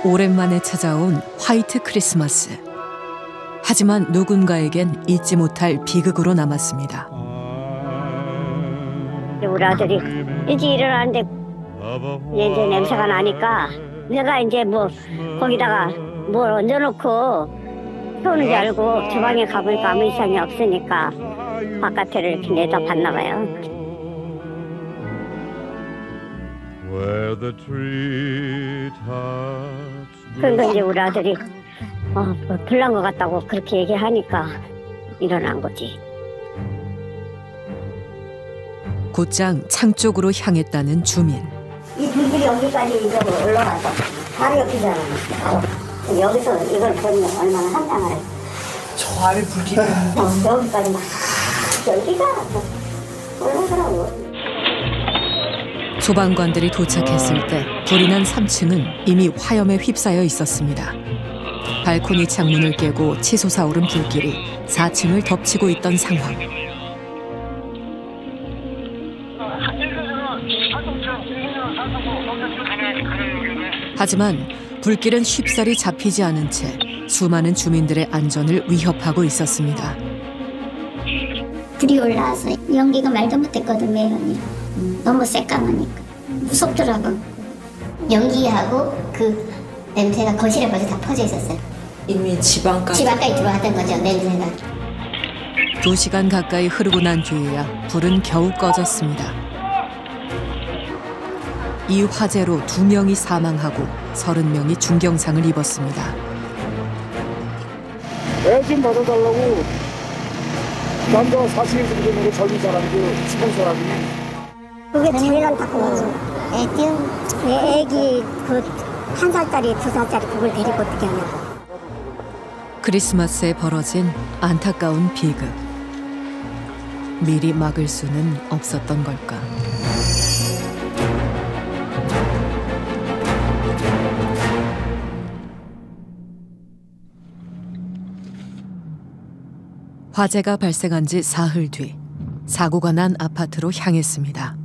오랜만에 찾아온 화이트 크리스마스. 하지만 누군가에겐 잊지 못할 비극으로 남았습니다. 우리 아들이 일찍 일어나는데 이제 냄새가 나니까 내가 이제 뭐 거기다가 뭘 얹어놓고 쏘는 줄 알고 주방에 가보니까 아무 이상이 없으니까 바깥에를 이렇게 내다봤나 봐요. 그러니까 이제 우리 아들이 뭐 불난 것 같다고 그렇게 얘기하니까 일어난 거지. 곧장 창 쪽으로 향했다는 주민. 이 불길이 여기까지 이제 올라가서 바로 옆이잖아. 여기서 이걸 보면 얼마나 한장을 해. 저 아래 불길이 여기까지 막 열기가 올라가더라고. 소방관들이 도착했을 때 불이 난 3층은 이미 화염에 휩싸여 있었습니다. 발코니 창문을 깨고 치솟아 오른 불길이 4층을 덮치고 있던 상황. 하지만 불길은 쉽사리 잡히지 않은 채 수많은 주민들의 안전을 위협하고 있었습니다. 불이 올라와서 연기가 말도 못했거든, 매연이. 너무 새까마니까 무섭더라고. 연기하고 그 냄새가 거실에 벌써 다 퍼져 있었어요. 이미 집 안까지 들어왔던 거죠, 냄새가. 2시간 가까이 흐르고 난 뒤에야 불은 겨우 꺼졌습니다. 이 화재로 2명이 사망하고 30명이 중경상을 입었습니다. 애 좀 받아달라고 남자 40일 정도 되는 젊은 사람들, 시간 사람이. 그게 제일 안타까워요. 애기 그 1살짜리, 2살짜리 그걸 데리고 어떻게 하냐고. 크리스마스에 벌어진 안타까운 비극. 미리 막을 수는 없었던 걸까. 화재가 발생한 지 사흘 뒤 사고가 난 아파트로 향했습니다.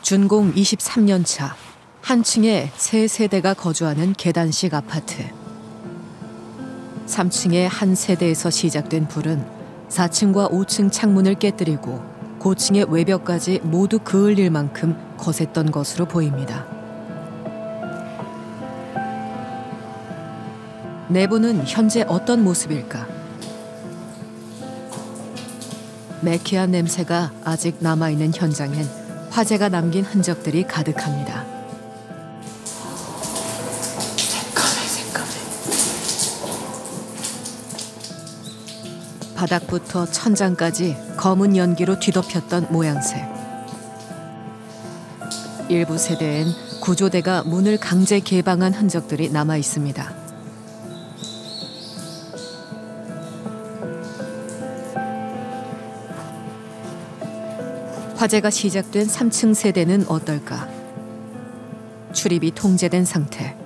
준공 23년 차 한 층에 3세대가 거주하는 계단식 아파트. 3층의 한 세대에서 시작된 불은 4층과 5층 창문을 깨뜨리고 고층의 외벽까지 모두 그을릴 만큼 거셌던 것으로 보입니다. 내부는 현재 어떤 모습일까? 매캐한 냄새가 아직 남아있는 현장엔 화재가 남긴 흔적들이 가득합니다. 새까매. 바닥부터 천장까지 검은 연기로 뒤덮였던 모양새. 일부 세대엔 구조대가 문을 강제 개방한 흔적들이 남아 있습니다. 화재가 시작된 3층 세대는 어떨까? 출입이 통제된 상태.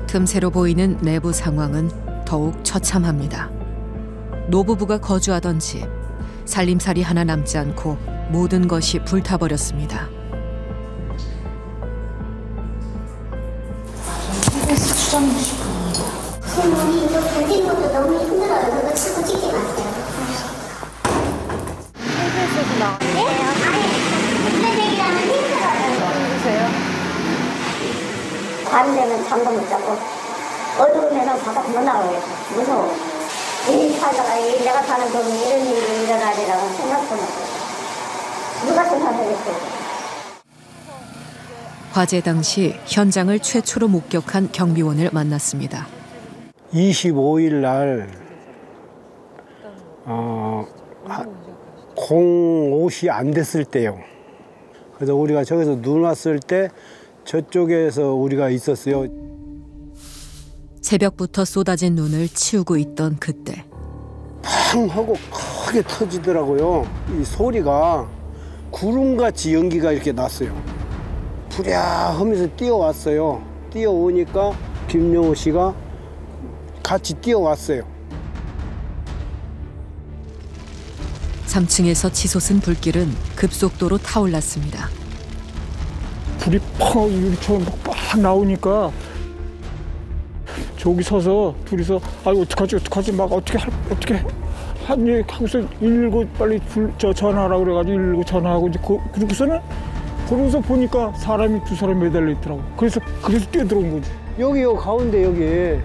틈새로 보이는 내부 상황은 더욱 처참합니다. 노부부가 거주하던 집, 살림살이 하나 남지 않고 모든 것이 불타버렸습니다. 집에서 추정해 싶어. 우리 이거 견디는 것도 너무 힘들어요. 그거 치고 찍지 마세요. 헬스에서 나왔어요? 네? 아니, 이런 얘기하면 힘들어요. 밤 되면 잠도 못 자고 어두우면 바깥 못 나가요. 무서워. 이 살다가 내가 사는 동네 이런 일이 일어나리라고 생각도 못해요. 누가 생각하겠어요. 화재 당시 현장을 최초로 목격한 경비원을 만났습니다. 25일 날 05시 안 됐을 때요. 그래서 우리가 저기서 눈 왔을 때 저쪽에서 우리가 있었어요. 새벽부터 쏟아진 눈을 치우고 있던 그때. 팡 하고 크게 터지더라고요. 이 소리가 구름같이 연기가 이렇게 났어요. 부랴 하면서 뛰어왔어요. 뛰어오니까 김영호 씨가 같이 뛰어왔어요. 3층에서 치솟은 불길은 급속도로 타올랐습니다. 불이 펑 유리처럼 막 나오니까 저기 서서 둘이서 아유 어떡하지 막 어떻게 하니 하고서 119 빨리 전화하라고 그래가지고 119 전화하고 이제 그러고서 보니까 사람이 두 사람 매달려 있더라고. 그래서 뛰어들어온 거지. 여기 가운데 여기.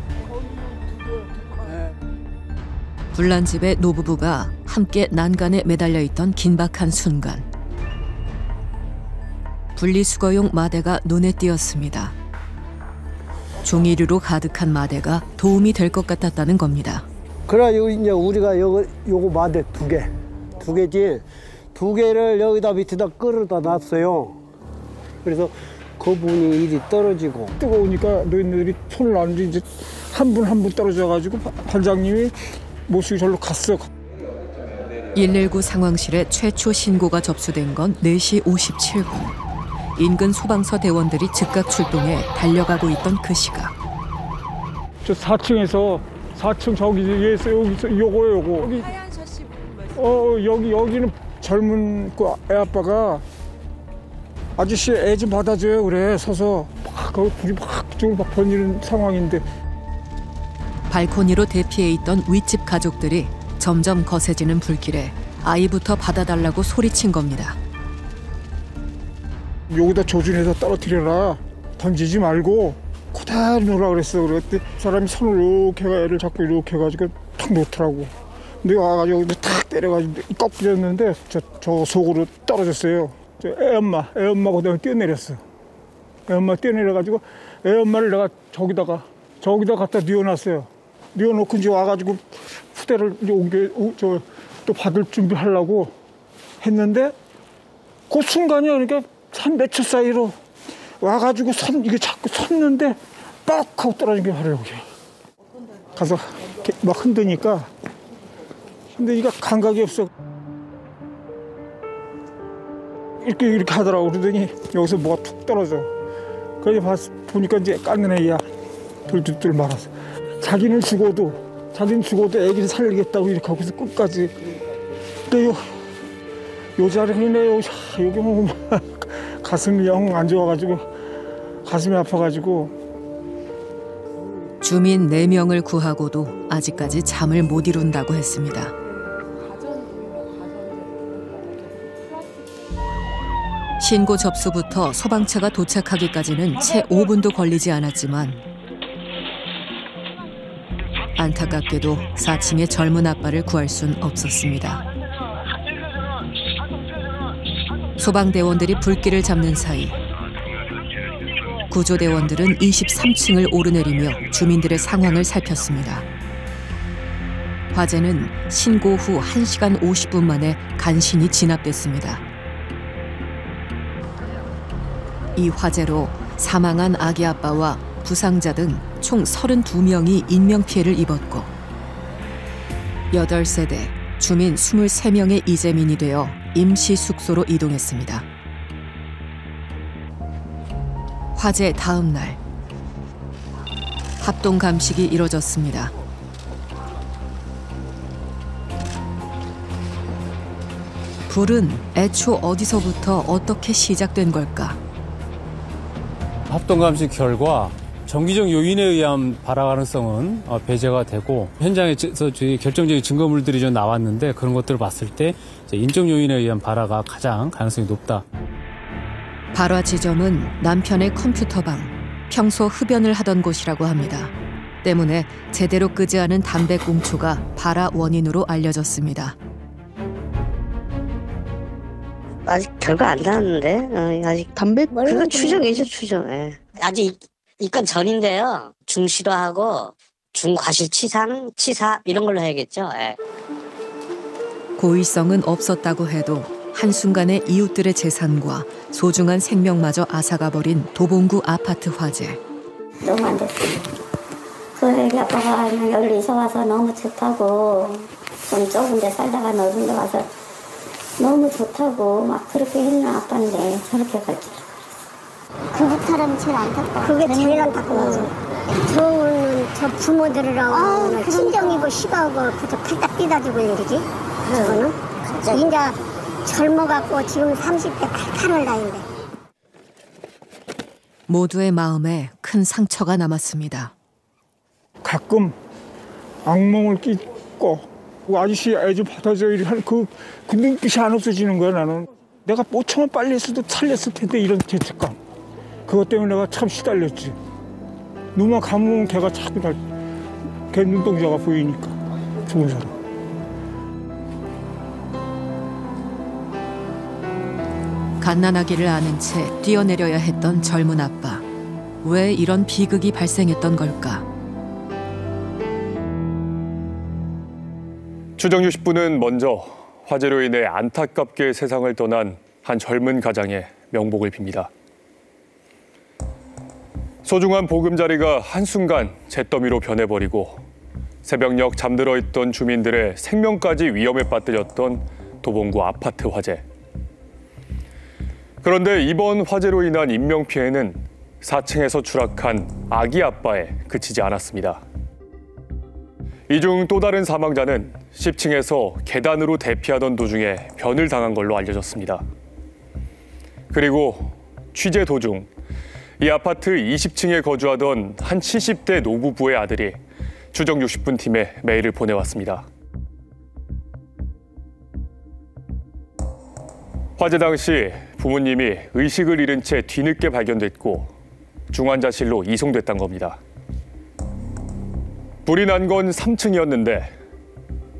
불난 집의 노부부가 함께 난간에 매달려 있던 긴박한 순간 분리수거용 마대가 눈에 띄었습니다. 종이류로 가득한 마대가 도움이 될 것 같았다는 겁니다. 그래가지고 이제 우리가 요거 마대 두 개지. 두 개를 여기다 밑에다 끌어다 놨어요. 그래서 그분이 일이 떨어지고 뜨거우니까 노인네들이 손을 놨는데 이제 한 분 떨어져가지고 반장님이 모시고 절로 갔어. 119 상황실에 최초 신고가 접수된 건 4시 57분. 인근 소방서 대원들이 즉각 출동해 달려가고 있던 그 시각. 저 4층에서 4층 저기에서 여기서 요거 여기 여기는 젊은 그 애 아빠가 아저씨 애 좀 받아줘요 그래 서서 막 거기 불이 막 그쪽으로 막 번지는 상황인데 발코니로 대피해 있던 윗집 가족들이 점점 거세지는 불길에 아이부터 받아달라고 소리친 겁니다. 여기다 조준해서 떨어뜨려라. 던지지 말고 그대로 놓으라 그랬어. 그랬더니 사람이 손을 이렇게 애를 잡고 이렇게 해가지고 탁 놓더라고. 근데 와가지고 여기서 탁 때려가지고 꺾여졌는데 저 속으로 떨어졌어요. 저 애엄마 그다음에 뛰어내렸어. 애엄마 뛰어내려가지고 애엄마를 내가 저기다 갖다 뉘어놨어요. 뉘어놓고 이제 와가지고 후대를 또 받을 준비하려고 했는데 그 순간이 그러니까 한 몇 초 사이로 와가지고 이게 자꾸 섰는데 빡 하고 떨어진 게 바로 여기. 가서 막 흔드니까 감각이 없어. 이렇게 하더라고. 그러더니 여기서 뭐가 툭 떨어져. 그래서 보니까 이제 깎는 애야. 둘 말았어. 자기는 죽어도 애기를 살리겠다고 이렇게 하고서 끝까지. 근데 요 자리네 여기 뭐 가슴이 영 안 좋아가지고 가슴이 아파가지고. 주민 4명을 구하고도 아직까지 잠을 못 이룬다고 했습니다. 신고 접수부터 소방차가 도착하기까지는 채 5분도 걸리지 않았지만 안타깝게도 4층의 젊은 아빠를 구할 순 없었습니다. 소방대원들이 불길을 잡는 사이 구조대원들은 23층을 오르내리며 주민들의 상황을 살폈습니다. 화재는 신고 후 1시간 50분 만에 간신히 진압됐습니다. 이 화재로 사망한 아기 아빠와 부상자 등 총 32명이 인명피해를 입었고 8세대 주민 23명의 이재민이 되어 임시 숙소로 이동했습니다. 화재 다음 날 합동 감식이 이뤄졌습니다. 불은 애초 어디서부터 어떻게 시작된 걸까? 합동 감식 결과 정기적 요인에 의한 발화 가능성은 배제가 되고 현장에서 결정적인 증거물들이 좀 나왔는데 그런 것들을 봤을 때 인적 요인에 의한 발화가 가장 가능성이 높다. 발화 지점은 남편의 컴퓨터방, 평소 흡연을 하던 곳이라고 합니다. 때문에 제대로 끄지 않은 담배꽁초가 발화 원인으로 알려졌습니다. 아직 결과 안 나왔는데 아직 그건 추정이죠, 추정. 예. 아직 입건 전인데요. 중실화하고 중과실치상, 치사 이런 걸로 해야겠죠. 예. 고의성은 없었다고 해도 한순간에 이웃들의 재산과 소중한 생명마저 앗아가버린 도봉구 아파트 화재. 너무 안 됐어요. 그 애기 아빠가 여기로 이사 와서 너무 좋다고 좀 좁은 데 살다가 넓은 데 와서 너무 좋다고 막 그렇게 했는 아빠인데 저렇게 갈 줄. 그 사람이 제일 안타까워. 그게 제일 안타까워. 좋은 저 부모들이라고 친정이고 시가고 그저 팔딱 삐다지고 일이지. 저거는 저 이제 젊어갖고 지금 30대 8월 나이인데. 모두의 마음에 큰 상처가 남았습니다. 가끔 악몽을 끼고 아저씨 애좀 받아줘 이런 그 눈빛이 안 없어지는 거야. 나는 내가 5천원 빨리 했어도 살렸을 텐데 이런 죄책감. 그것 때문에 내가 참 시달렸지. 눈만 감으면 걔가 자꾸 걔 눈동자가 보이니까 죽은 사람. 갓난아기를 안은 채 뛰어내려야 했던 젊은 아빠. 왜 이런 비극이 발생했던 걸까? 추정 60분은 먼저 화재로 인해 안타깝게 세상을 떠난 한 젊은 가장의 명복을 빕니다. 소중한 보금자리가 한순간 잿더미로 변해버리고 새벽녘 잠들어 있던 주민들의 생명까지 위험에 빠뜨렸던 도봉구 아파트 화재. 그런데 이번 화재로 인한 인명피해는 4층에서 추락한 아기 아빠에 그치지 않았습니다. 이 중 또 다른 사망자는 10층에서 계단으로 대피하던 도중에 변을 당한 걸로 알려졌습니다. 그리고 취재 도중 이 아파트 20층에 거주하던 한 70대 노부부의 아들이 추정 60분 팀에 메일을 보내왔습니다. 화재 당시 부모님이 의식을 잃은 채 뒤늦게 발견됐고 중환자실로 이송됐다는 겁니다. 불이 난 건 3층이었는데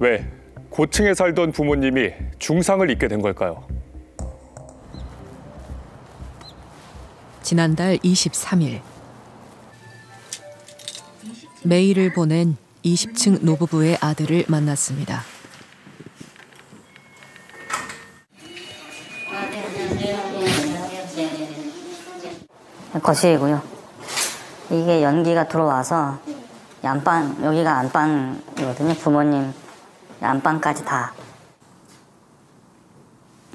왜 고층에 살던 부모님이 중상을 입게 된 걸까요? 지난달 23일 메일을 보낸 20층 노부부의 아들을 만났습니다. 거실이고요. 이게 연기가 들어와서 안방, 여기가 안방이거든요. 부모님 안방까지 다.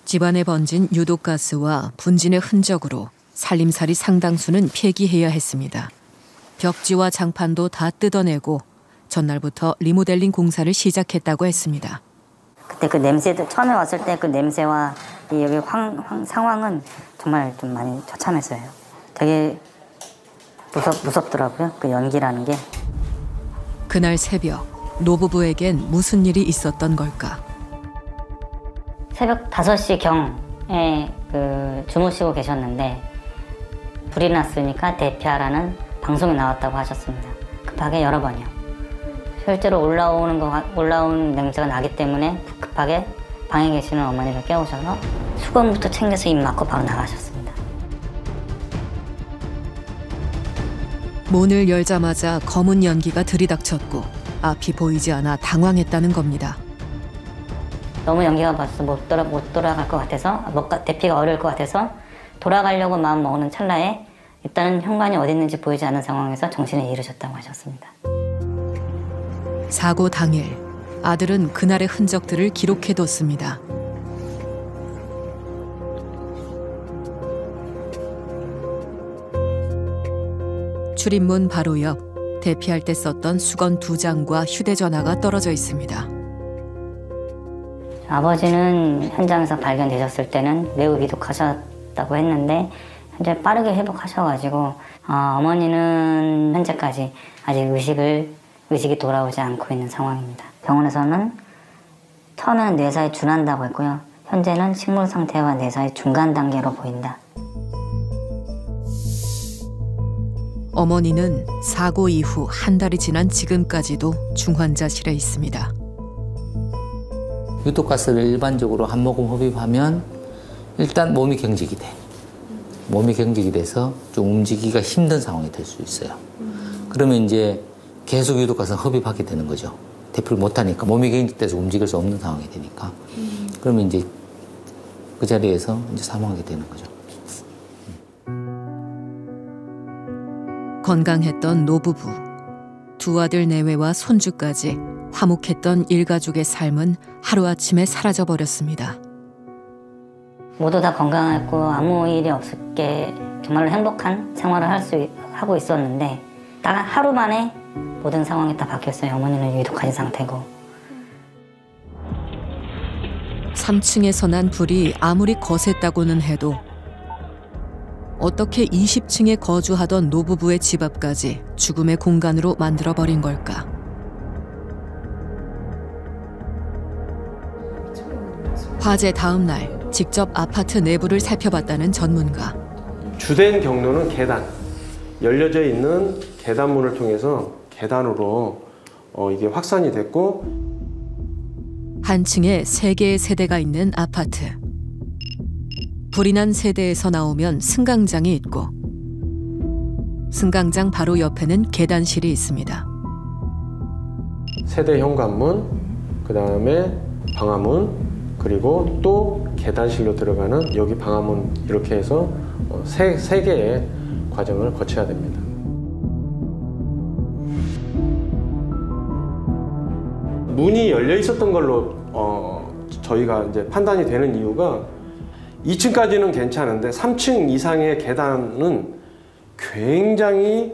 집안에 번진 유독가스와 분진의 흔적으로 살림살이 상당수는 폐기해야 했습니다. 벽지와 장판도 다 뜯어내고 전날부터 리모델링 공사를 시작했다고 했습니다. 그때 그 냄새도 처음에 왔을 때 그 냄새와 이 여기 상황은 정말 좀 많이 처참했어요. 되게 무섭더라고요. 그 연기라는 게. 그날 새벽 노부부에겐 무슨 일이 있었던 걸까? 새벽 5시경에 주무시고 계셨는데 불이 났으니까 대피하라는 방송이 나왔다고 하셨습니다. 급하게 여러 번이요. 실제로 올라온 냄새가 나기 때문에 급하게 방에 계시는 어머니를 깨우셔서 수건부터 챙겨서 입 막고 바로 나가셨습니다. 문을 열자마자 검은 연기가 들이닥쳤고 앞이 보이지 않아 당황했다는 겁니다. 너무 연기가 벌써 못 돌아갈 것 같아서 대피가 어려울 것 같아서 돌아가려고 마음 먹는 찰나에 일단은 현관이 어디 있는지 보이지 않는 상황에서 정신을 잃으셨다고 하셨습니다. 사고 당일 아들은 그날의 흔적들을 기록해뒀습니다. 출입문 바로 옆 대피할 때 썼던 수건 2장과 휴대전화가 떨어져 있습니다. 아버지는 현장에서 발견되셨을 때는 매우 위독하셨다고 했는데 현재 빠르게 회복하셔가지고 어머니는 현재까지 아직 의식이 돌아오지 않고 있는 상황입니다. 병원에서는 처음에는 뇌사에 준한다고 했고요. 현재는 식물 상태와 뇌사의 중간 단계로 보인다. 어머니는 사고 이후 한 달이 지난 지금까지도 중환자실에 있습니다. 유독가스를 일반적으로 한 모금 흡입하면 일단 몸이 경직이 돼. 몸이 경직이 돼서 좀 움직이기가 힘든 상황이 될 수 있어요. 그러면 이제 계속 유독가스 흡입하게 되는 거죠. 대피를 못하니까 몸이 경직돼서 움직일 수 없는 상황이 되니까. 그러면 이제 그 자리에서 이제 사망하게 되는 거죠. 건강했던 노부부, 두 아들 내외와 손주까지 화목했던 일가족의 삶은 하루아침에 사라져버렸습니다. 모두 다 건강했고 아무 일이 없게 정말로 행복한 생활을 하고 있었는데 딱 하루 만에 모든 상황이 다 바뀌었어요. 어머니는 위독한 상태고. (3층에서) 난 불이 아무리 거셌다고는 해도 어떻게 20층에 거주하던 노부부의 집 앞까지 죽음의 공간으로 만들어버린 걸까? 화재 다음 날 직접 아파트 내부를 살펴봤다는 전문가. 주된 경로는 계단. 열려져 있는 계단문을 통해서 계단으로 이게 확산이 됐고, 한 층에 3개의 세대가 있는 아파트. 불이 난 세대에서 나오면 승강장이 있고 승강장 바로 옆에는 계단실이 있습니다. 세대 현관문, 그 다음에 방화문, 그리고 또 계단실로 들어가는 여기 방화문, 이렇게 해서 세 개의 과정을 거쳐야 됩니다. 문이 열려 있었던 걸로 저희가 이제 판단이 되는 이유가 2층까지는 괜찮은데 3층 이상의 계단은 굉장히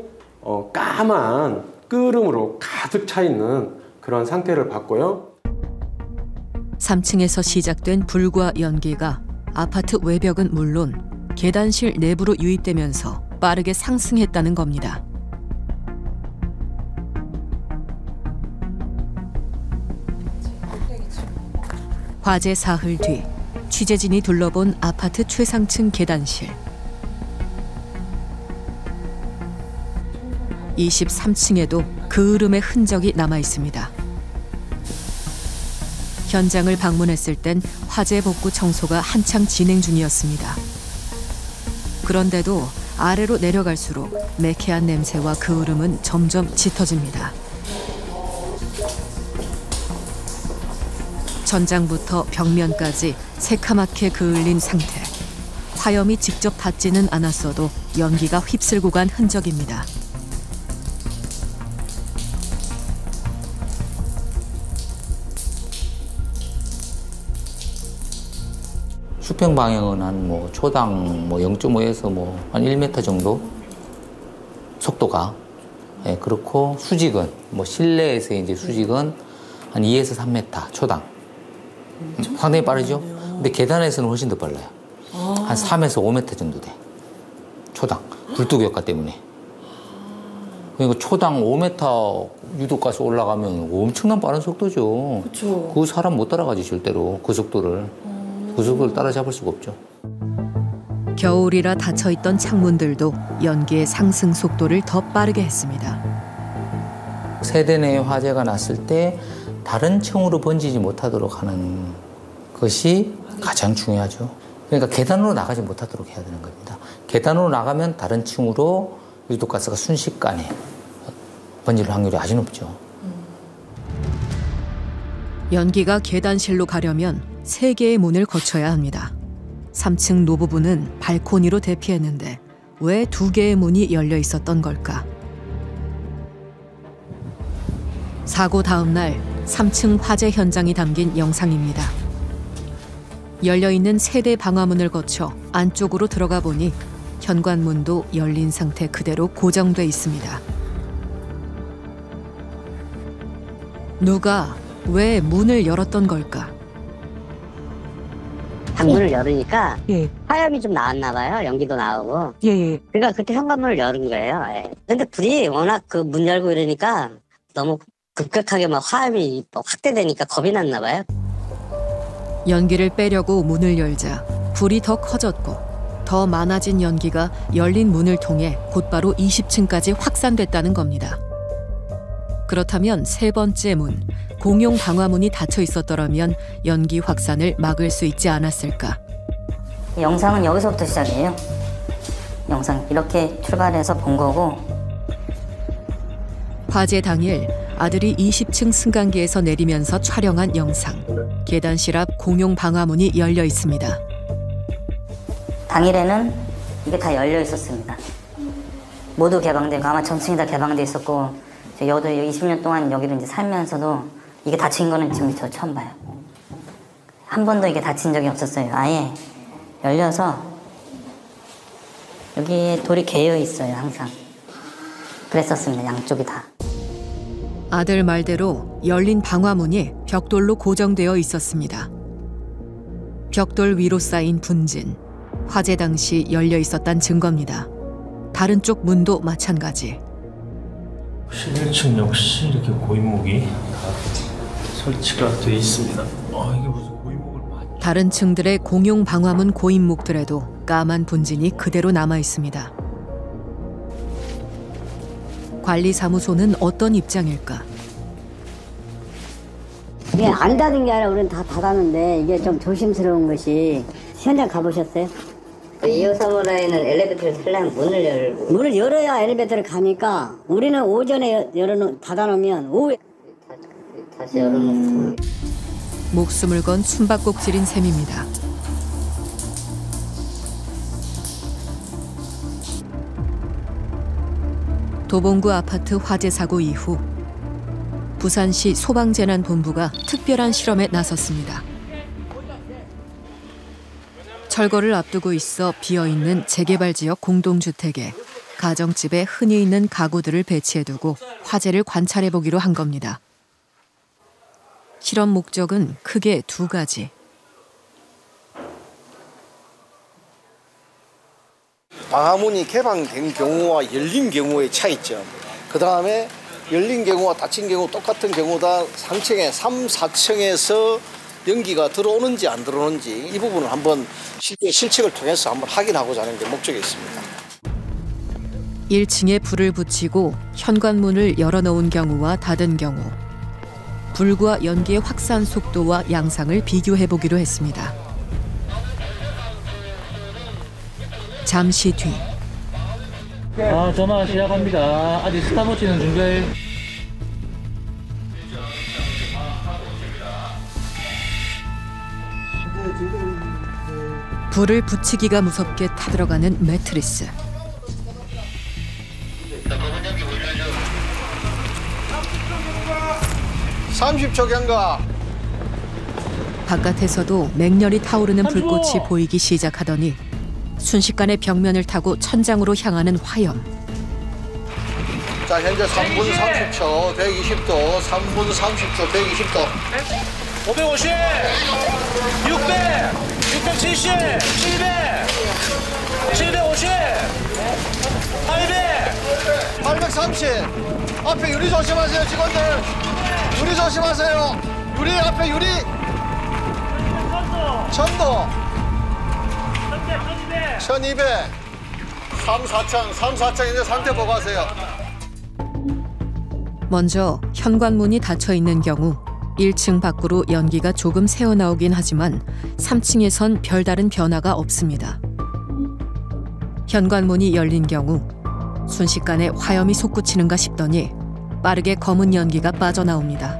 까만 끓음으로 가득 차 있는 그런 상태를 봤고요. 3층에서 시작된 불과 연기가 아파트 외벽은 물론 계단실 내부로 유입되면서 빠르게 상승했다는 겁니다. 화재 사흘 뒤 취재진이 둘러본 아파트 최상층 계단실. 23층에도 그 흐름의 흔적이 남아 있습니다. 현장을 방문했을 땐 화재 복구 청소가 한창 진행 중이었습니다. 그런데도 아래로 내려갈수록 매캐한 냄새와 그 흐름은 점점 짙어집니다. 천장부터 벽면까지 새카맣게 그을린 상태. 화염이 직접 닿지는 않았어도 연기가 휩쓸고 간 흔적입니다. 수평 방향은 한 초당 0.5에서 한 1m 정도 속도가. 예, 그렇고 수직은 실내에서 이제 수직은 한 2에서 3m 초당. 상당히 빠르죠? 근데 계단에서는 훨씬 더 빨라요. 한 3에서 5m 정도 돼. 초당. 불뚝 효과 때문에. 그러니까 초당 5m 유도가스 올라가면 엄청난 빠른 속도죠. 그쵸. 그 사람 못 따라가지, 절대로. 그 속도를. 그 속도를 따라잡을 수가 없죠. 겨울이라 닫혀있던 창문들도 연기의 상승 속도를 더 빠르게 했습니다. 세대 내에 화재가 났을 때 다른 층으로 번지지 못하도록 하는 것이 가장 중요하죠. 그러니까 계단으로 나가지 못하도록 해야 되는 겁니다. 계단으로 나가면 다른 층으로 유독가스가 순식간에 번질 확률이 아주 높죠. 연기가 계단실로 가려면 3개의 문을 거쳐야 합니다. 3층 노부부는 발코니로 대피했는데 왜 2개의 문이 열려 있었던 걸까? 사고 다음 날 3층 화재 현장이 담긴 영상입니다. 열려있는 세대 방화문을 거쳐 안쪽으로 들어가 보니 현관문도 열린 상태 그대로 고정돼 있습니다. 누가 왜 문을 열었던 걸까? 방문을 열으니까 화염이 좀 나왔나 봐요. 연기도 나오고. 그러니까 그때 현관문을 열은 거예요. 근데 불이 워낙 그 문 열고 이러니까 너무 급격하게 막 화염이 확대되니까 겁이 났나 봐요. 연기를 빼려고 문을 열자 불이 더 커졌고 더 많아진 연기가 열린 문을 통해 곧바로 20층까지 확산됐다는 겁니다. 그렇다면 3번째 문, 공용 방화문이 닫혀 있었더라면 연기 확산을 막을 수 있지 않았을까? 영상은 여기서부터 시작이에요. 영상 이렇게 출발해서 본 거고. 화재 당일 아들이 20층 승강기에서 내리면서 촬영한 영상. 계단실 앞 공용 방화문이 열려 있습니다. 당일에는 이게 다 열려 있었습니다. 모두 개방되고 아마 전층이 다 개방돼 있었고 저도 20년 동안 여기로 이제 살면서도 이게 닫힌 거는 지금 저 처음 봐요. 한 번도 이게 닫힌 적이 없었어요. 아예 열려서 여기에 돌이 개여 있어요. 항상 그랬었습니다. 양쪽이 다. 아들 말대로 열린 방화문이 벽돌로 고정되어 있었습니다. 벽돌 위로 쌓인 분진. 화재 당시 열려 있었단 증거입니다. 다른 쪽 문도 마찬가지. 11층 역시 이렇게 고인목이 다 설치가 돼 있습니다. 이게 무슨 고인목을 많이... 다른 층들의 공용 방화문 고인목들에도 까만 분진이 그대로 남아 있습니다. 관리사무소는 어떤 입장일까? 이게 안 닫은 게 아니라 우리는 다 닫았는데 이게 좀 조심스러운 것이 현장 가보셨어요? 2호사무라인은 엘리베이터를 타려면 문을 열어야 엘리베이터를 가니까 우리는 오전에 닫아놓으면 오후에 다시 열어놓고 목숨을 건 숨바꼭질인 셈입니다. 도봉구 아파트 화재 사고 이후 부산시 소방재난본부가 특별한 실험에 나섰습니다. 철거를 앞두고 있어 비어있는 재개발 지역 공동주택에 가정집에 흔히 있는 가구들을 배치해두고 화재를 관찰해보기로 한 겁니다. 실험 목적은 크게 두 가지. 방화문이 개방된 경우와 열린 경우의 차이점, 그 다음에 열린 경우와 닫힌 경우 똑같은 경우다 3층에 3, 4층에서 연기가 들어오는지 안 들어오는지 이 부분을 한번 실측을 통해서 한번 확인하고자 하는 게 목적이 있습니다. 1층에 불을 붙이고 현관문을 열어놓은 경우와 닫은 경우, 불과 연기의 확산 속도와 양상을 비교해보기로 했습니다. 잠시 뒤. 전화 시작합니다. 아직 스탑워치는 준비해. 불을 붙이기가 무섭게 타들어가는 매트리스. (30초) 경과. 바깥에서도 맹렬히 타오르는 불꽃이 보이기 시작하더니 순식간에 벽면을 타고 천장으로 향하는 화염. 자, 현재 3분 30초 120도, 3분 30초 120도. 550, 600, 670, 700, 750, 800, 830. 앞에 유리 조심하세요, 직원들. 유리 조심하세요. 유리 앞에 유리. 천도. 1200. 3, 4층 이제 상태 보고하세요. 먼저 현관문이 닫혀 있는 경우 1층 밖으로 연기가 조금 새어나오긴 하지만 3층에선 별다른 변화가 없습니다. 현관문이 열린 경우 순식간에 화염이 솟구치는가 싶더니 빠르게 검은 연기가 빠져나옵니다.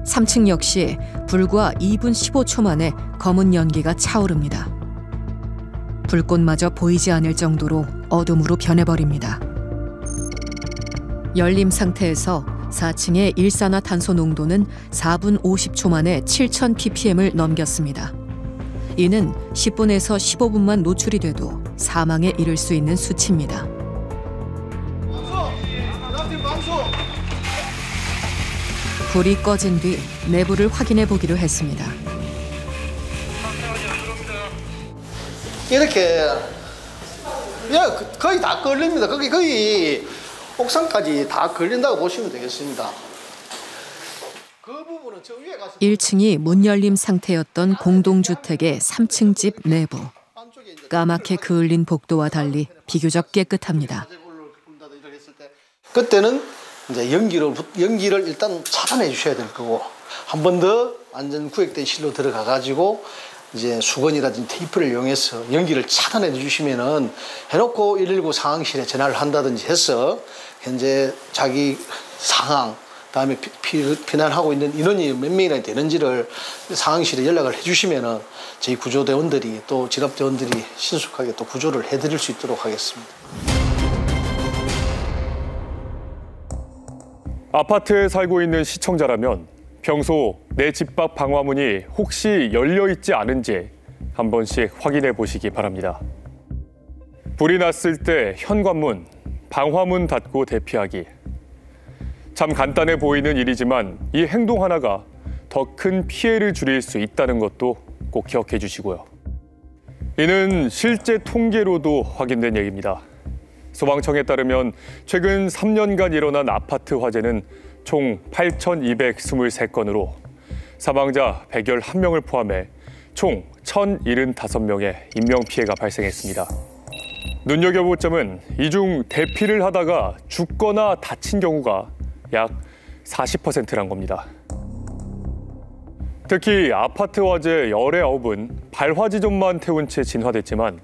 3층 역시 불과 2분 15초 만에 검은 연기가 차오릅니다. 불꽃마저 보이지 않을 정도로 어둠으로 변해버립니다. 열림 상태에서 4층의 일산화탄소 농도는 4분 50초 만에 7,000ppm을 넘겼습니다. 이는 10분에서 15분만 노출이 돼도 사망에 이를 수 있는 수치입니다. 불이 꺼진 뒤 내부를 확인해 보기로 했습니다. 이렇게 거의 다 걸립니다. 거의 옥상까지 다 걸린다고 보시면 되겠습니다. 그 부분은 저 위에 가서 1층이 문 열림 상태였던 공동주택의 3층 집 내부. 까맣게 그을린 복도와 달리 비교적 깨끗합니다. 그때는 이제 연기를 일단 차단해 주셔야 될 거고, 한 번 더 완전 구획된 실로 들어가 가지고 이제 수건이라든지 테이프를 이용해서 연기를 차단해 주시면은 해놓고 119 상황실에 전화를 한다든지 해서 현재 자기 상황, 그다음에 피난하고 있는 인원이 몇 명이나 되는지를 상황실에 연락을 해주시면은 저희 구조대원들이 또 진압대원들이 신속하게 또 구조를 해드릴 수 있도록 하겠습니다. 아파트에 살고 있는 시청자라면 평소 내 집 밖 방화문이 혹시 열려있지 않은지 한 번씩 확인해 보시기 바랍니다. 불이 났을 때 현관문, 방화문 닫고 대피하기. 참 간단해 보이는 일이지만 이 행동 하나가 더 큰 피해를 줄일 수 있다는 것도 꼭 기억해 주시고요. 이는 실제 통계로도 확인된 얘기입니다. 소방청에 따르면 최근 3년간 일어난 아파트 화재는 총 8,223건으로 사망자 111명을 포함해 총 1,075명의 인명피해가 발생했습니다. 눈여겨볼 점은 이 중 대피를 하다가 죽거나 다친 경우가 약 40%란 겁니다. 특히 아파트 화재 19은 발화지점만 태운 채 진화됐지만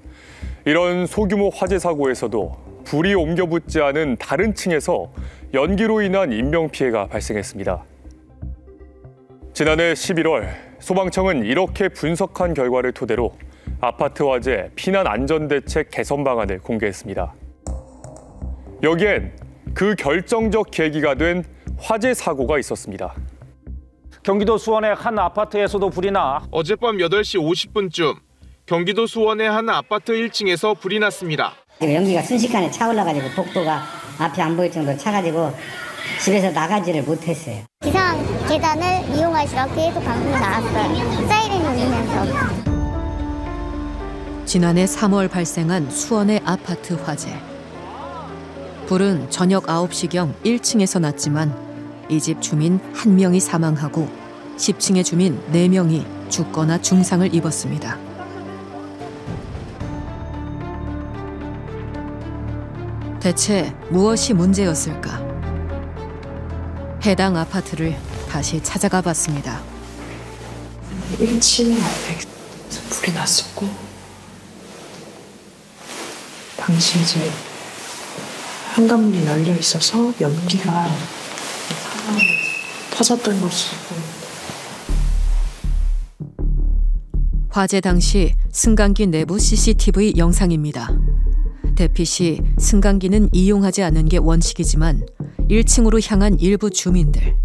이런 소규모 화재 사고에서도 불이 옮겨붙지 않은 다른 층에서 연기로 인한 인명피해가 발생했습니다. 지난해 11월 소방청은 이렇게 분석한 결과를 토대로 아파트 화재 피난 안전대책 개선 방안을 공개했습니다. 여기엔 그 결정적 계기가 된 화재 사고가 있었습니다. 경기도 수원의 한 아파트에서도 불이 나 어젯밤 8시 50분쯤 경기도 수원의 한 아파트 1층에서 불이 났습니다. 연기가 순식간에 차올라가지고 복도가 앞이 안 보일 정도로 차가지고 집에서 나가지를 못했어요. 기상 계단을 이용하시라고 계속 방송이 나왔어요. 사이렌이 울리면서. 지난해 3월 발생한 수원의 아파트 화재. 불은 저녁 9시경 1층에서 났지만 이 집 주민 1명이 사망하고 10층의 주민 4명이 죽거나 중상을 입었습니다. 대체 무엇이 문제였을까? 해당 아파트를 다시 찾아가 봤습니다. 1층 앞에 불이 났었고 당시 이제 현관문이 열려 있어서 연기가 터졌던 것으로. 화재 당시 승강기 내부 CCTV 영상입니다. 대피 시 승강기는 이용하지 않는 게 원칙이지만 1층으로 향한 일부 주민들.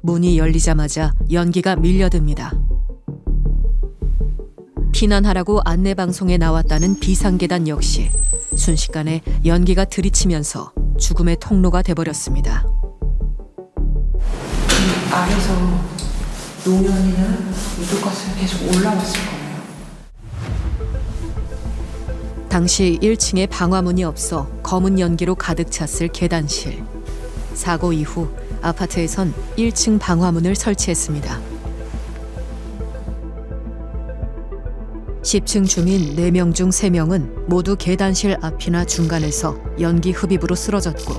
문이 열리자마자 연기가 밀려듭니다. 피난하라고 안내방송에 나왔다는 비상계단 역시 순식간에 연기가 들이치면서 죽음의 통로가 돼버렸습니다. 아래서 노면이나 유독가스가 계속 올라왔을 거예요. 당시 1층에 방화문이 없어 검은 연기로 가득 찼을 계단실. 사고 이후 아파트에선 1층 방화문을 설치했습니다. 10층 주민 4명 중 3명은 모두 계단실 앞이나 중간에서 연기 흡입으로 쓰러졌고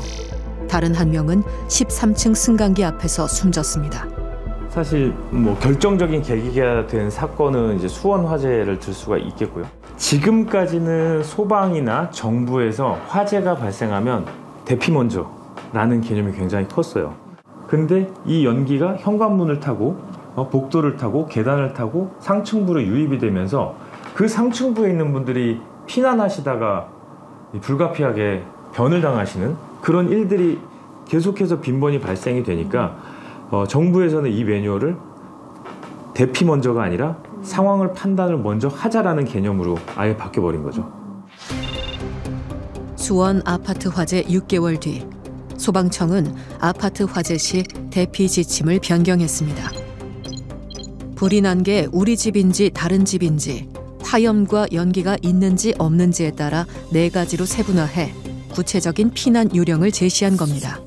다른 1명은 13층 승강기 앞에서 숨졌습니다. 사실 결정적인 계기가 된 사건은 이제 수원 화재를 들 수가 있겠고요. 지금까지는 소방이나 정부에서 화재가 발생하면 대피 먼저라는 개념이 굉장히 컸어요. 근데 이 연기가 현관문을 타고 복도를 타고 계단을 타고 상층부로 유입이 되면서 그 상층부에 있는 분들이 피난하시다가 불가피하게 변을 당하시는 그런 일들이 계속해서 빈번히 발생이 되니까 정부에서는 이 매뉴얼을 대피 먼저가 아니라 상황을 판단을 먼저 하자라는 개념으로 아예 바뀌어버린 거죠. 수원 아파트 화재 6개월 뒤 소방청은 아파트 화재 시 대피 지침을 변경했습니다. 불이 난 게 우리 집인지 다른 집인지 화염과 연기가 있는지 없는지에 따라 4가지로 세분화해 구체적인 피난 요령을 제시한 겁니다.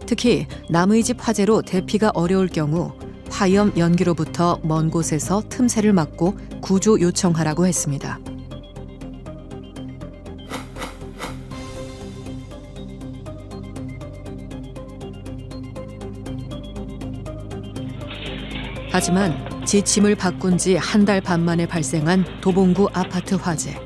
특히 남의 집 화재로 대피가 어려울 경우 화염 연기로부터 먼 곳에서 틈새를 막고 구조 요청하라고 했습니다. 하지만 지침을 바꾼 지 1달 반 만에 발생한 도봉구 아파트 화재.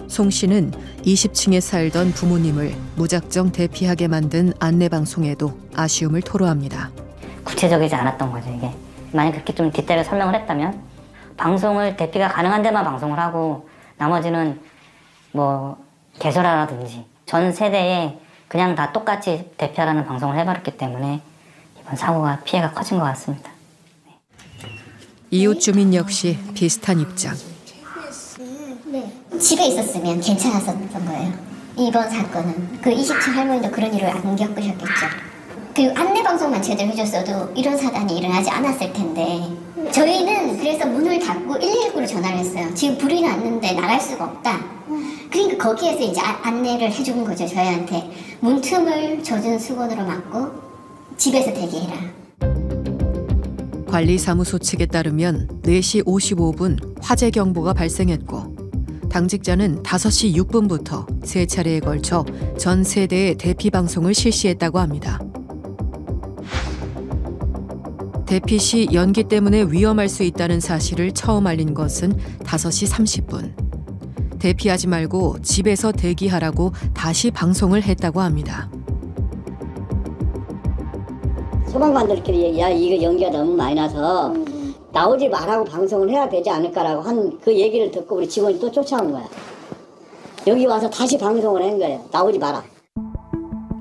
송 씨는 20층에 살던 부모님을 무작정 대피하게 만든 안내방송에도 아쉬움을 토로합니다. 구체적이지 않았던 거죠, 이게. 만약 그렇게 좀 뒷대를 설명을 했다면 방송을 대피가 가능한 데만 방송을 하고 나머지는 개설하라든지 전 세대에 그냥 다 똑같이 대피하라는 방송을 해버렸기 때문에 이번 사고가 피해가 커진 것 같습니다. 이웃 주민 역시 비슷한 입장. 집에 있었으면 괜찮았었던 거예요. 이번 사건은 그 20층 할머니도 그런 일을 안 겪으셨겠죠. 그리고 안내방송만 제대로 해줬어도 이런 사단이 일어나지 않았을 텐데 저희는 그래서 문을 닫고 119로 전화를 했어요. 지금 불이 났는데 나갈 수가 없다. 그러니까 거기에서 이제 안내를 해준 거죠. 저희한테 문틈을 젖은 수건으로 막고 집에서 대기해라. 관리사무소 측에 따르면 4시 55분 화재 경보가 발생했고 당직자는 5시 6분부터 3차례에 걸쳐 전 세대의 대피 방송을 실시했다고 합니다. 대피 시 연기 때문에 위험할 수 있다는 사실을 처음 알린 것은 5시 30분. 대피하지 말고 집에서 대기하라고 다시 방송을 했다고 합니다. 소방관들끼리 야 이거 연기가 너무 많이 나서 나오지 말라고 방송을 해야 되지 않을까라고 한 그 얘기를 듣고 우리 직원이 또 쫓아온 거야. 여기 와서 다시 방송을 한 거예요. 나오지 마라.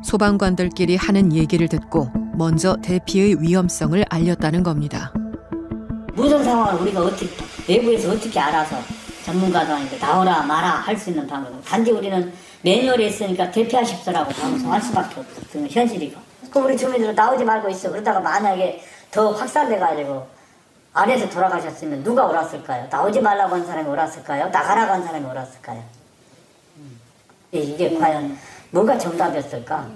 소방관들끼리 하는 얘기를 듣고 먼저 대피의 위험성을 알렸다는 겁니다. 무슨 상황을 우리가 어떻게 내부에서 어떻게 알아서 전문가도 아닌데 나오라 마라 할 수 있는 방송. 단지 우리는 매뉴얼이 있으니까 대피하십시오라고 방송할 수밖에 없는 현실이고. 그럼 우리 주민들은 나오지 말고 있어. 그러다가 만약에 더 확산돼가지고 안에서 돌아가셨으면 누가 옳았을까요? 나오지 말라고 한 사람이 옳았을까요? 나가라고 한 사람이 옳았을까요? 이게 과연 뭐가 정답이었을까?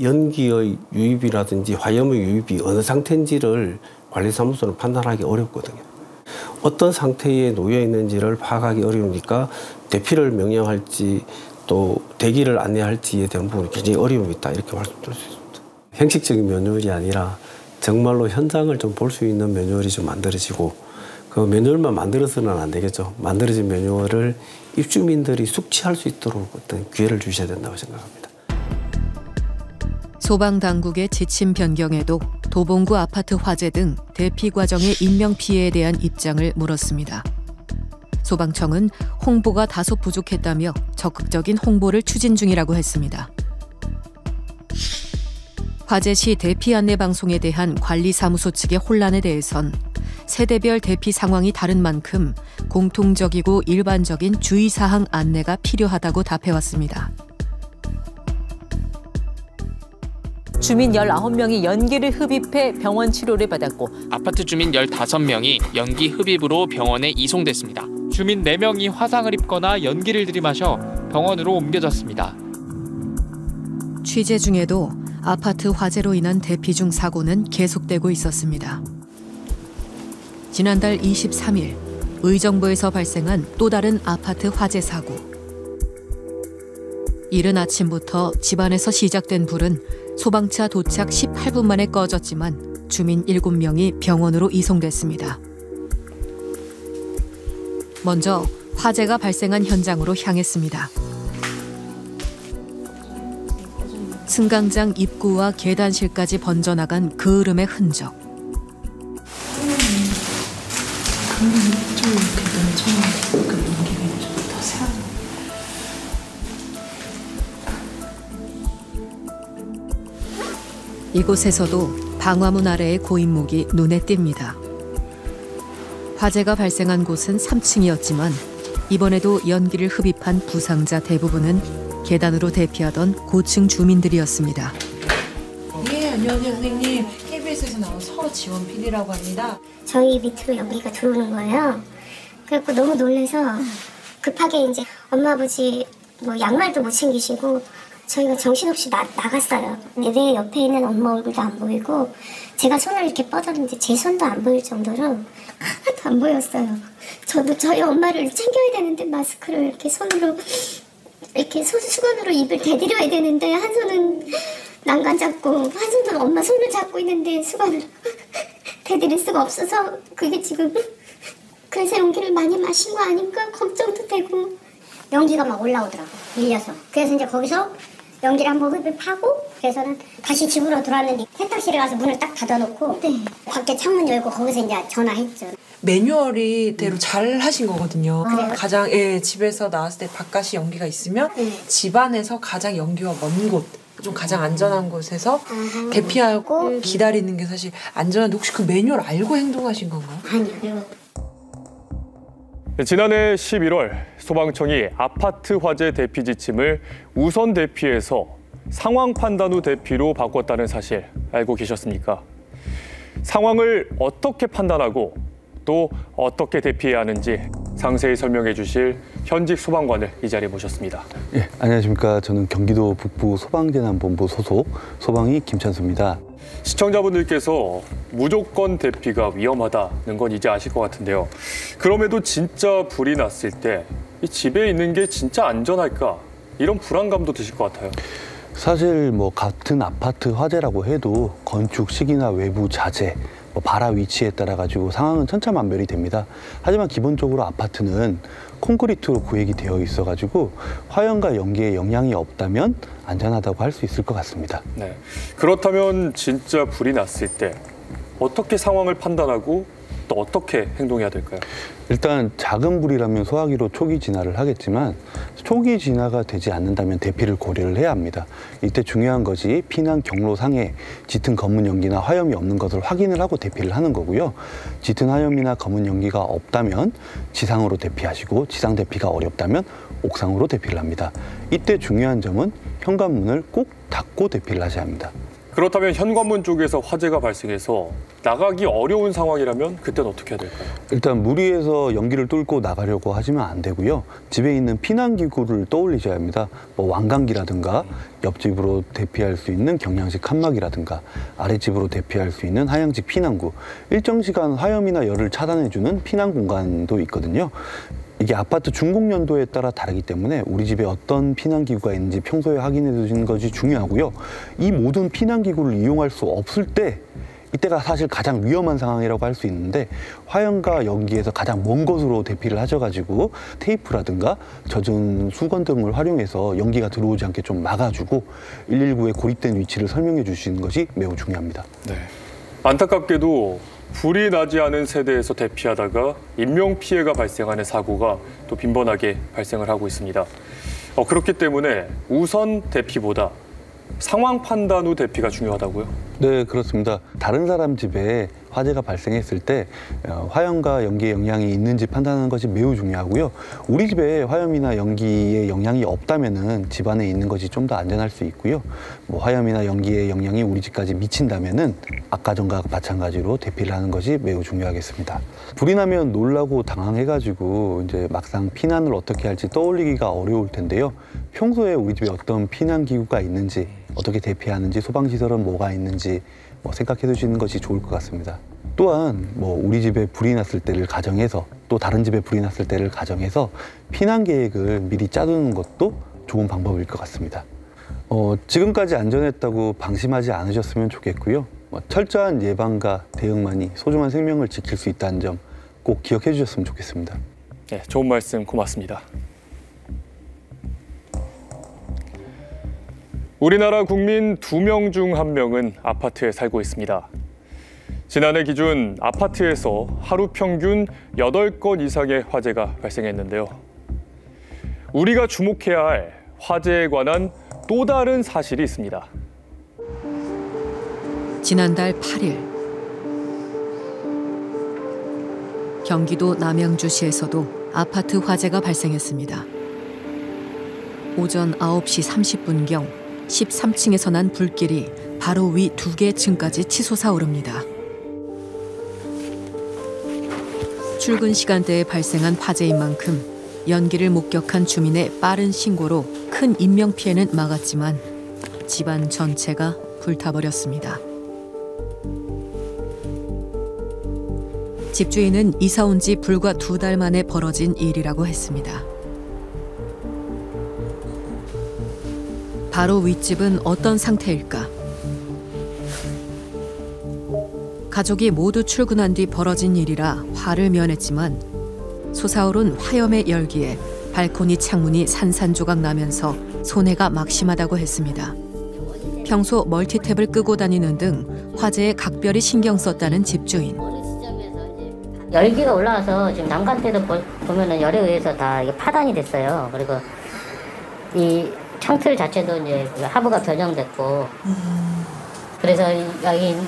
연기의 유입이라든지 화염의 유입이 어느 상태인지를 관리사무소는 판단하기 어렵거든요. 어떤 상태에 놓여 있는지를 파악하기 어려우니까 대피를 명령할지 또 대기를 안내할지에 대한 부분이 굉장히 어려움이 있다 이렇게 말씀드릴 수 있습니다. 형식적인 매뉴얼이 아니라 정말로 현장을 좀 볼 수 있는 매뉴얼이 좀 만들어지고 그 매뉴얼만 만들어서는 안 되겠죠. 만들어진 매뉴얼을 입주민들이 숙지할 수 있도록 어떤 기회를 주셔야 된다고 생각합니다. 소방당국의 지침 변경에도 도봉구 아파트 화재 등 대피 과정의 인명피해에 대한 입장을 물었습니다. 소방청은 홍보가 다소 부족했다며 적극적인 홍보를 추진 중이라고 했습니다. 화재 시 대피 안내 방송에 대한 관리사무소 측의 혼란에 대해선 세대별 대피 상황이 다른 만큼 공통적이고 일반적인 주의사항 안내가 필요하다고 답해왔습니다. 주민 19명이 연기를 흡입해 병원 치료를 받았고 아파트 주민 15명이 연기 흡입으로 병원에 이송됐습니다. 주민 4명이 화상을 입거나 연기를 들이마셔 병원으로 옮겨졌습니다. 취재 중에도 아파트 화재로 인한 대피 중 사고는 계속되고 있었습니다. 지난달 23일 의정부에서 발생한 또 다른 아파트 화재 사고. 이른 아침부터 집안에서 시작된 불은 소방차 도착 18분 만에 꺼졌지만 주민 7명이 병원으로 이송됐습니다. 먼저 화재가 발생한 현장으로 향했습니다. 승강장 입구와 계단실까지 번져나간 그을음의 흔적. 이곳에서도 방화문 아래의 고인목이 눈에 띕니다. 화재가 발생한 곳은 3층이었지만 이번에도 연기를 흡입한 부상자 대부분은 계단으로 대피하던 고층 주민들이었습니다. 예, 안녕하세요 선생님. KBS에서 나온 서로 지원 PD라고 합니다. 저희 밑으로 연기가 들어오는 거예요. 그래서 너무 놀라서 급하게 이제 엄마 아버지 뭐 양말도 못 챙기시고 저희가 정신없이 나갔어요. 내 옆에 있는 엄마 얼굴도 안 보이고 제가 손을 이렇게 뻗었는데 제 손도 안 보일 정도로 하나도 안 보였어요. 저도 저희 엄마를 챙겨야 되는데 마스크를 이렇게 손으로 이렇게 수건으로 입을 대드려야 되는데 한 손은 난간 잡고 한 손은 엄마 손을 잡고 있는데 수건을 대드릴 수가 없어서 그게 지금 그래서 연기를 많이 마신 거 아닌가 걱정도 되고 연기가 막 올라오더라고 밀려서. 그래서 이제 거기서 연기를 한번 흡입하고 그래서는 다시 집으로 돌아왔는데 세탁실에 가서 문을 딱 닫아놓고 밖에 창문 열고 거기서 이제 전화했죠. 매뉴얼이 대로 잘 하신 거거든요. 그래요? 가장 집에서 나왔을 때 바깥이 연기가 있으면 집안에서 가장 연기가 먼 곳, 좀 가장 안전한 곳에서 대피하고 기다리는 게 사실 안전한데 혹시 그 매뉴얼 알고 행동하신 건가요? 아니요. 지난해 11월 소방청이 아파트 화재 대피 지침을 우선 대피해서 상황 판단 후 대피로 바꿨다는 사실 알고 계셨습니까? 상황을 어떻게 판단하고 또 어떻게 대피해야 하는지 상세히 설명해 주실 현직 소방관을 이 자리에 모셨습니다. 예, 안녕하십니까. 저는 경기도 북부 소방재난본부 소속 소방이 김찬수입니다. 시청자분들께서 무조건 대피가 위험하다는 건 이제 아실 것 같은데요. 그럼에도 진짜 불이 났을 때 이 집에 있는 게 진짜 안전할까? 이런 불안감도 드실 것 같아요. 사실 뭐 같은 아파트 화재라고 해도 건축 시기나 외부 자재, 발화 위치에 따라 가지고 상황은 천차만별이 됩니다. 하지만 기본적으로 아파트는 콘크리트로 구획이 되어 있어 가지고 화염과 연기에 영향이 없다면 안전하다고 할 수 있을 것 같습니다. 네. 그렇다면 진짜 불이 났을 때 어떻게 상황을 판단하고 또 어떻게 행동해야 될까요? 일단 작은 불이라면 소화기로 초기 진화를 하겠지만 초기 진화가 되지 않는다면 대피를 고려를 해야 합니다. 이때 중요한 것이 피난 경로상에 짙은 검은 연기나 화염이 없는 것을 확인을 하고 대피를 하는 거고요. 짙은 화염이나 검은 연기가 없다면 지상으로 대피하시고 지상 대피가 어렵다면 옥상으로 대피를 합니다. 이때 중요한 점은 현관문을 꼭 닫고 대피를 하셔야 합니다. 그렇다면 현관문 쪽에서 화재가 발생해서 나가기 어려운 상황이라면 그때는 어떻게 해야 될까요? 일단 무리해서 연기를 뚫고 나가려고 하시면 안 되고요. 집에 있는 피난기구를 떠올리셔야 합니다. 뭐 왕강기라든가 옆집으로 대피할 수 있는 경량식 칸막이라든가 아랫집으로 대피할 수 있는 하향식 피난구, 일정 시간 화염이나 열을 차단해주는 피난 공간도 있거든요. 이게 아파트 준공 연도에 따라 다르기 때문에 우리 집에 어떤 피난기구가 있는지 평소에 확인해 두시는 것이 중요하고요. 이 모든 피난기구를 이용할 수 없을 때 이때가 사실 가장 위험한 상황이라고 할 수 있는데 화염과 연기에서 가장 먼 곳으로 대피를 하셔가지고 테이프라든가 젖은 수건 등을 활용해서 연기가 들어오지 않게 좀 막아주고 119에 고립된 위치를 설명해 주시는 것이 매우 중요합니다. 네. 안타깝게도 불이 나지 않은 세대에서 대피하다가 인명피해가 발생하는 사고가 또 빈번하게 발생을 하고 있습니다. 그렇기 때문에 우선 대피보다 상황 판단 후 대피가 중요하다고요? 네, 그렇습니다. 다른 사람 집에 화재가 발생했을 때 화염과 연기에 영향이 있는지 판단하는 것이 매우 중요하고요. 우리 집에 화염이나 연기에 영향이 없다면은 집 안에 있는 것이 좀 더 안전할 수 있고요. 뭐 화염이나 연기의 영향이 우리 집까지 미친다면은 아까 전과 마찬가지로 대피를 하는 것이 매우 중요하겠습니다. 불이 나면 놀라고 당황해가지고 이제 막상 피난을 어떻게 할지 떠올리기가 어려울 텐데요. 평소에 우리 집에 어떤 피난 기구가 있는지, 어떻게 대피하는지, 소방시설은 뭐가 있는지 생각해 두시는 것이 좋을 것 같습니다. 또한 우리 집에 불이 났을 때를 가정해서 또 다른 집에 불이 났을 때를 가정해서 피난 계획을 미리 짜두는 것도 좋은 방법일 것 같습니다. 지금까지 안전했다고 방심하지 않으셨으면 좋겠고요. 철저한 예방과 대응만이 소중한 생명을 지킬 수 있다는 점 꼭 기억해 주셨으면 좋겠습니다. 네, 좋은 말씀 고맙습니다. 우리나라 국민 2명 중 1명은 아파트에 살고 있습니다. 지난해 기준 아파트에서 하루 평균 8건 이상의 화재가 발생했는데요. 우리가 주목해야 할 화재에 관한 또 다른 사실이 있습니다. 지난달 8일 경기도 남양주시에서도 아파트 화재가 발생했습니다. 오전 9시 30분경 13층에서 난 불길이 바로 위 2개 층까지 치솟아 오릅니다. 출근 시간대에 발생한 화재인 만큼 연기를 목격한 주민의 빠른 신고로 큰 인명피해는 막았지만 집안 전체가 불타버렸습니다. 집주인은 이사 온 지 불과 2달 만에 벌어진 일이라고 했습니다. 바로 윗집은 어떤 상태일까? 가족이 모두 출근한 뒤 벌어진 일이라 화를 면했지만 솟아오른 화염의 열기에 발코니 창문이 산산조각 나면서 손해가 막심하다고 했습니다. 평소 멀티탭을 끄고 다니는 등 화재에 각별히 신경 썼다는 집주인. 열기가 올라와서 지금 난간대도 보면은 열에 의해서 다 이게 파단이 됐어요. 그리고 이 창틀 자체도 이제 하부가 변형됐고, 그래서 여기는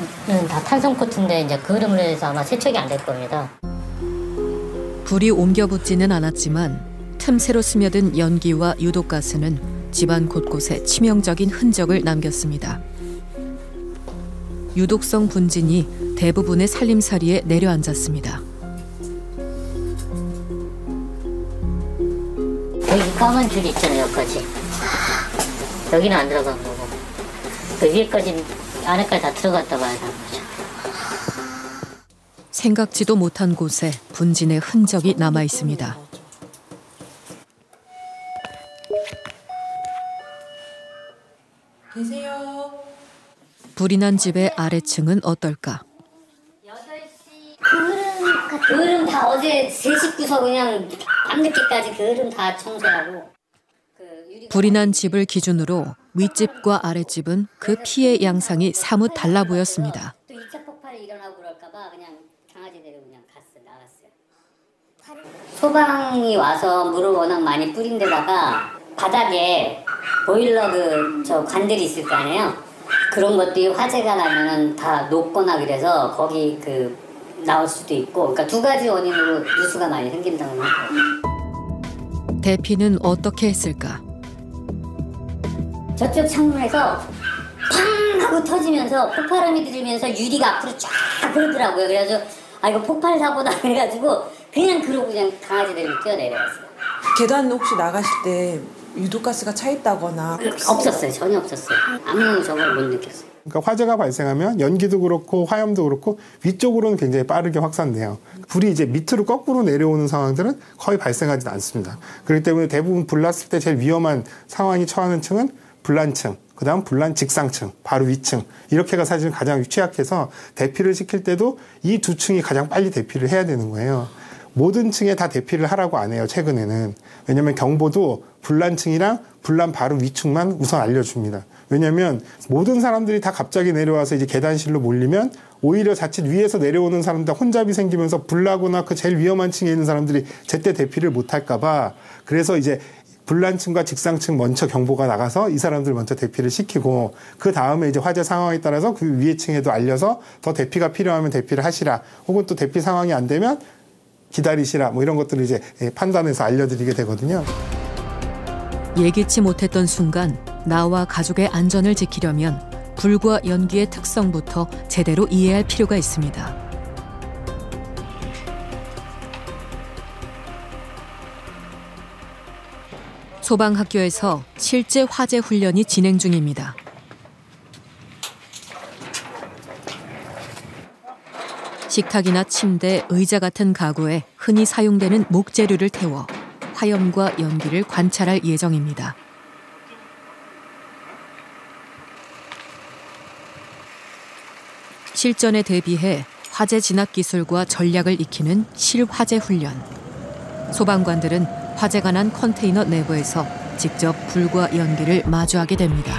다 탄성 코트인데 이제 그 흐름으로 해서 아마 세척이 안 될 겁니다. 불이 옮겨 붙지는 않았지만 틈새로 스며든 연기와 유독가스는 집안 곳곳에 치명적인 흔적을 남겼습니다. 유독성 분진이 대부분의 살림살이에 내려앉았습니다. 여기 까만 줄 있잖아요, 여기까지. 여기는 안 들어간 거고. 그 위에까지, 안에까지 다 들어갔다 봐야 하는 거죠. 생각지도 못한 곳에 분진의 흔적이 남아 있습니다. 계세요. 불이 난 집의 아래층은 어떨까? 그 흐름 다 어제 3식구서 그냥 밤늦게까지 그 흐름 다 청소하고. 불이 난 집을 기준으로 윗집과 아랫집은 그 피해 양상이 사뭇 달라 보였습니다. 또 2차 폭발이 일어나고 그럴까봐 그냥 강아지 데리고 그냥 나갔어요. 소방이 와서 물을 워낙 많이 뿌린 데다가 바닥에 보일러 저 관들이 있을 거 아니에요. 그런 것들이 화재가 나면은 다 녹거나 그래서 거기 나올 수도 있고, 그러니까 2가지 원인으로 누수가 많이 생긴다고 하고. 대피는 어떻게 했을까? 저쪽 창문에서 팡 하고 터지면서 폭발음이 들리면서 유리가 앞으로 쫙 그러더라고요. 그래서 이거 폭발 사고다 그래가지고 그냥 그러고 그냥 강아지 데리고 뛰어내려왔어요. 계단 혹시 나가실 때 유독가스가 차 있다거나 없었어요. 전혀 없었어요. 아무 저걸 못 느꼈어요. 그러니까 화재가 발생하면 연기도 그렇고 화염도 그렇고 위쪽으로는 굉장히 빠르게 확산돼요. 불이 이제 밑으로 거꾸로 내려오는 상황들은 거의 발생하지 않습니다. 그렇기 때문에 대부분 불 났을 때 제일 위험한 상황이 처하는 층은 불난층, 그다음 불난 직상층, 바로 위층, 이렇게가 사실 가장 취약해서 대피를 시킬 때도 이 2층이 가장 빨리 대피를 해야 되는 거예요. 모든 층에 다 대피를 하라고 안 해요, 최근에는. 왜냐하면 경보도 불난층이랑 불난 바로 위층만 우선 알려줍니다. 왜냐하면 모든 사람들이 다 갑자기 내려와서 이제 계단실로 몰리면 오히려 자칫 위에서 내려오는 사람들 혼잡이 생기면서 불나거나 그 제일 위험한 층에 있는 사람들이 제때 대피를 못 할까봐, 그래서 이제 불난층과 직상층 먼저 경보가 나가서 이 사람들 먼저 대피를 시키고, 그 다음에 이제 화재 상황에 따라서 그 위에 층에도 알려서 더 대피가 필요하면 대피를 하시라, 혹은 또 대피 상황이 안 되면 기다리시라, 뭐 이런 것들을 이제 판단해서 알려드리게 되거든요. 예기치 못했던 순간 나와 가족의 안전을 지키려면 불과 연기의 특성부터 제대로 이해할 필요가 있습니다. 소방학교에서 실제 화재 훈련이 진행 중입니다. 식탁이나 침대, 의자 같은 가구에 흔히 사용되는 목재류를 태워 화염과 연기를 관찰할 예정입니다. 실전에 대비해 화재 진압 기술과 전략을 익히는 실화재 훈련. 소방관들은 화재가 난 컨테이너 내부에서 직접 불과 연기를 마주하게 됩니다.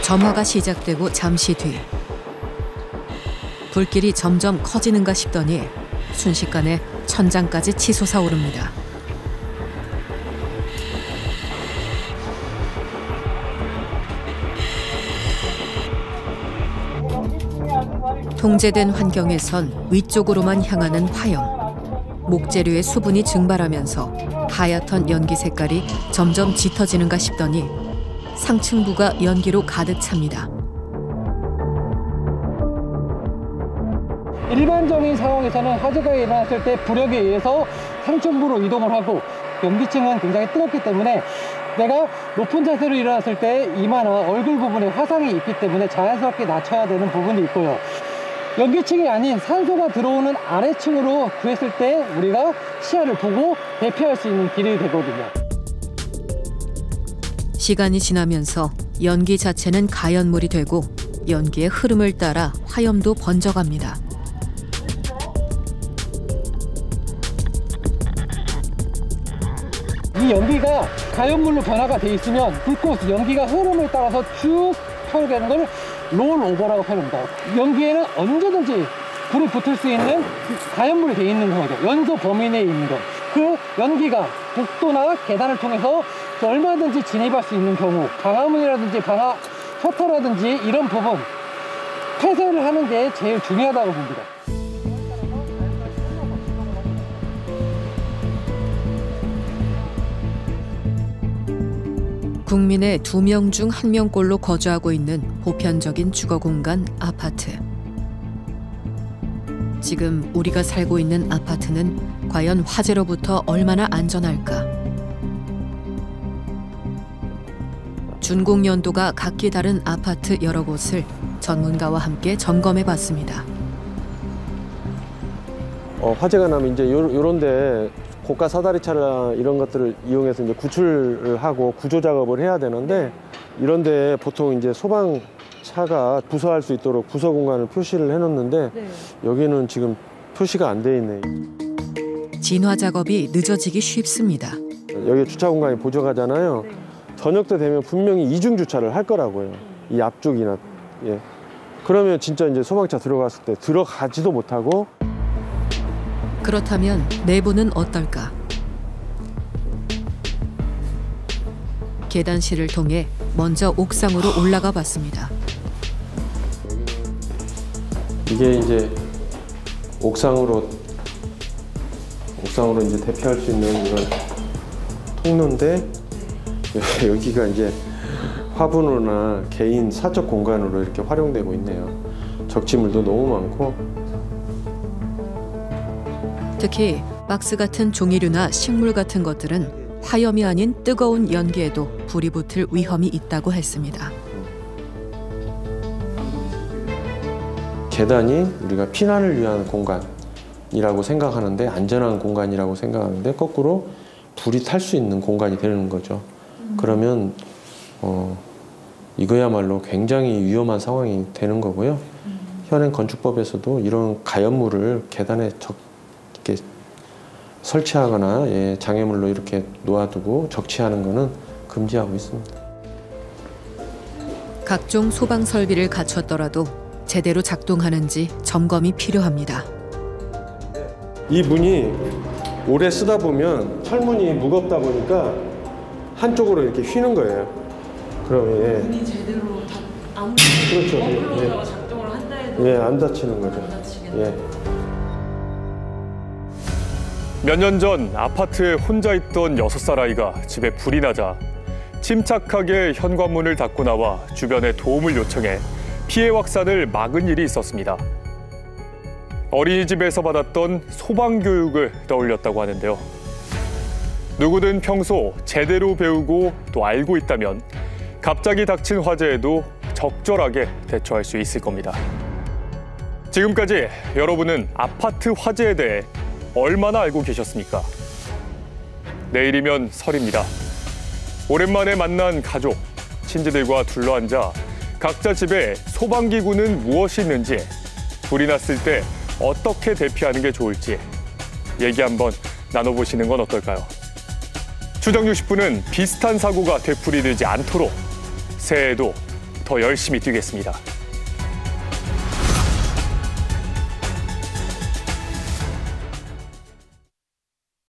점화가 시작되고 잠시 뒤 불길이 점점 커지는가 싶더니 순식간에 천장까지 치솟아 오릅니다. 통제된 환경에선 위쪽으로만 향하는 화염. 목재류의 수분이 증발하면서 하얗던 연기 색깔이 점점 짙어지는가 싶더니 상층부가 연기로 가득 찹니다. 일반적인 상황에서는 화재가 일어났을 때 불역에 의해서 상층부로 이동을 하고 연기층은 굉장히 뜨겁기 때문에 내가 높은 자세로 일어났을 때 이마나 얼굴 부분에 화상이 있기 때문에 자연스럽게 낮춰야 되는 부분이 있고요. 연기층이 아닌 산소가 들어오는 아래층으로 구했을 때 우리가 시야를 보고 대피할 수 있는 길이 되거든요. 시간이 지나면서 연기 자체는 가연물이 되고 연기의 흐름을 따라 화염도 번져갑니다. 이 연기가 가연물로 변화가 돼 있으면 불꽃 연기가 흐름을 따라서 쭉 펴오르는 걸 롤오버라고 표현합니다. 연기에는 언제든지 불이 붙을 수 있는 가연물이 돼 있는 거죠. 연소 범위 내에 있는 거. 그 연기가 복도나 계단을 통해서 얼마든지 진입할 수 있는 경우, 방화문이라든지 방화 셔터라든지 이런 부분 폐쇄를 하는 게 제일 중요하다고 봅니다. 국민의 2명 중 1명꼴로 거주하고 있는 보편적인 주거 공간 아파트. 지금 우리가 살고 있는 아파트는 과연 화재로부터 얼마나 안전할까? 준공 연도가 각기 다른 아파트 여러 곳을 전문가와 함께 점검해 봤습니다. 화재가 나면 이제 요런데 고가 사다리차나 이런 것들을 이용해서 이제 구출을 하고 구조 작업을 해야 되는데, 이런데 보통 이제 소방차가 부서할 수 있도록 부서 공간을 표시를 해놓는데 여기는 지금 표시가 안 돼 있네. 진화 작업이 늦어지기 쉽습니다. 여기 주차 공간이 보조가잖아요. 저녁 때 되면 분명히 이중 주차를 할 거라고요. 이 앞쪽이나. 예. 그러면 진짜 이제 소방차 들어갔을 때 들어가지도 못하고. 그렇다면 내부는 어떨까? 계단실을 통해 먼저 옥상으로 올라가 봤습니다. 이게 이제 옥상으로 이제 대피할 수 있는 이런 통로인데, 여기가 이제 화분으로나 개인 사적 공간으로 이렇게 활용되고 있네요. 적치물도 너무 많고. 특히 박스 같은 종이류나 식물 같은 것들은 화염이 아닌 뜨거운 연기에도 불이 붙을 위험이 있다고 했습니다. 계단이 우리가 피난을 위한 공간이라고 생각하는데, 안전한 공간이라고 생각하는데 거꾸로 불이 탈 수 있는 공간이 되는 거죠. 그러면 이거야말로 굉장히 위험한 상황이 되는 거고요. 현행 건축법에서도 이런 가연물을 계단에 이렇게 설치하거나 장애물로 이렇게 놓아두고 적치하는 것은 금지하고 있습니다. 각종 소방 설비를 갖췄더라도 제대로 작동하는지 점검이 필요합니다. 이 문이 오래 쓰다 보면 철문이 무겁다 보니까 한쪽으로 이렇게 휘는 거예요. 그러면 문이 제대로 다 아무리 그렇죠. 작동을 한다 해도 안 닫히는 거죠. 몇 년 전 아파트에 혼자 있던 6살 아이가 집에 불이 나자 침착하게 현관문을 닫고 나와 주변에 도움을 요청해 피해 확산을 막은 일이 있었습니다. 어린이집에서 받았던 소방교육을 떠올렸다고 하는데요. 누구든 평소 제대로 배우고 또 알고 있다면 갑자기 닥친 화재에도 적절하게 대처할 수 있을 겁니다. 지금까지 여러분은 아파트 화재에 대해 얼마나 알고 계셨습니까? 내일이면 설입니다. 오랜만에 만난 가족, 친지들과 둘러앉아 각자 집에 소방기구는 무엇이 있는지, 불이 났을 때 어떻게 대피하는 게 좋을지 얘기 한번 나눠보시는 건 어떨까요? 추정 60분은 비슷한 사고가 되풀이되지 않도록 새해에도 더 열심히 뛰겠습니다.